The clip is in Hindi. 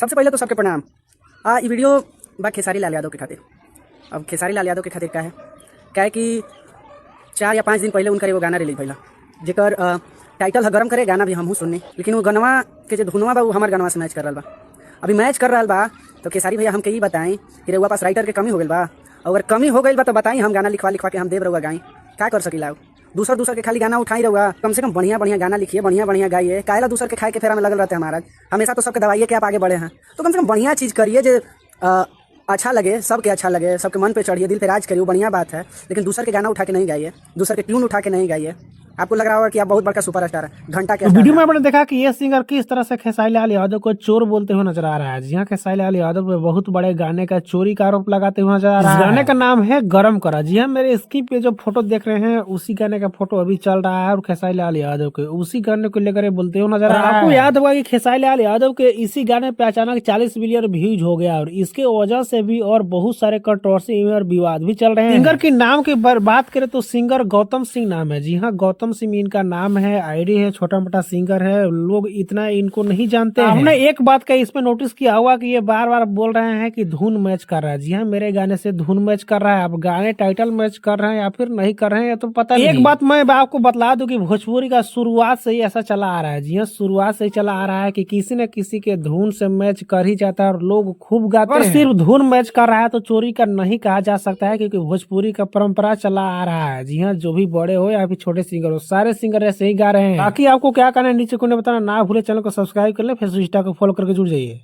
सबसे पहले तो सबके प्रणाम। ये वीडियो बा खेसारी लाल यादव के खातिर। अब खेसारी लाल यादव के खातिर क्या है कि 4 या 5 दिन पहले उनका एगो गाना रिलीज भइला, जेकर टाइटल है गरम करे। गाना भी हमहू सुननी, लेकिन वो गनवा के जो धुनवा बा वो हमार गनवा से मैच कर रहा बा। अभी मैच कर रहा बा तो खेसारी भैया हमके ये बताएं कि रउआ पास राइटर के कमी हो गई बा। अगर कमी हो गई बा तो बताई, हम गाना लिखवा के हम देव रउआ गाई। क्या कर सकीला? दूसर के खाली गाना उठाई रहुआ, कम से कम बढ़िया गाना लिखिए, बढ़िया गाइए। कायला दूसर के खाए के फेरा में लगल रहते हैं महाराज। हमेशा तो सबके दवाइए के आप आगे बढ़े हैं, तो कम से कम बढ़िया चीज़ करिए जो अच्छा लगे, सबके अच्छा लगे, सबके मन पे चढ़िए, दिल पे राज करिए, बढ़िया बात है। लेकिन दूसर के गाना उठा के नहीं गाइए, दूसर के ट्यून उठा के नहीं गाइए। आपको लग रहा होगा कि आप बहुत बड़का सुपरस्टार है, घंटा के। वीडियो में आपने देखा कि ये सिंगर किस तरह से खेसारी लाल यादव को चोर बोलते हुए नजर आ रहा है। जी हाँ, खेसारी लाल यादव पे बहुत बड़े गाने का चोरी का आरोप लगाते हुए नजर आ रहा है। गाने का नाम है गरम करा। जी हाँ, मेरे स्क्रीन पे जो फोटो देख रहे हैं उसी गाने का फोटो अभी चल रहा है और खेसारी लाल यादव के उसी गाने को लेकर बोलते हुए नजर आ रहा है। आपको याद होगा कि खेसारी लाल यादव के इसी गाने पे अचानक 40 मिलियन व्यूज हो गया और इसके वजह से भी और बहुत सारे कंट्रोवर्सी और विवाद भी चल रहे हैं। सिंगर के नाम की बात करें तो सिंगर गौतम सिंह नाम है। जी हाँ, गौतम सिंह इनका नाम है, आईडी है, छोटा मोटा सिंगर है, लोग इतना इनको नहीं जानते हैं। हमने एक बात का इसमें नोटिस किया हुआ कि ये बार बार बोल रहे हैं कि धुन मैच कर रहा है। जी हाँ, मेरे गाने से धुन मैच कर रहा है। अब गाने टाइटल मैच कर रहे हैं या फिर नहीं कर रहे हैं तो पता नहीं। एक बात मैं आपको बतला दूं कि भोजपुरी का शुरुआत से ही ऐसा चला आ रहा है। जी हाँ, शुरुआत से ही चला आ रहा है कि किसी न किसी के धुन से मैच कर ही जाता है और लोग खूब गाते हैं। और सिर्फ धुन मैच कर रहा है तो चोरी का नहीं कहा जा सकता है, क्योंकि भोजपुरी का परंपरा चला आ रहा है। जी हाँ, जो भी बड़े हो या फिर छोटे सिंगर हो, सारे सिंगर ऐसे ही गा रहे हैं। बाकी आपको क्या करना है नीचे कोने बताना ना भूले। चैनल को सब्सक्राइब कर ले, फेसबुक इंस्टा को फॉलो करके जुड़ जाइए।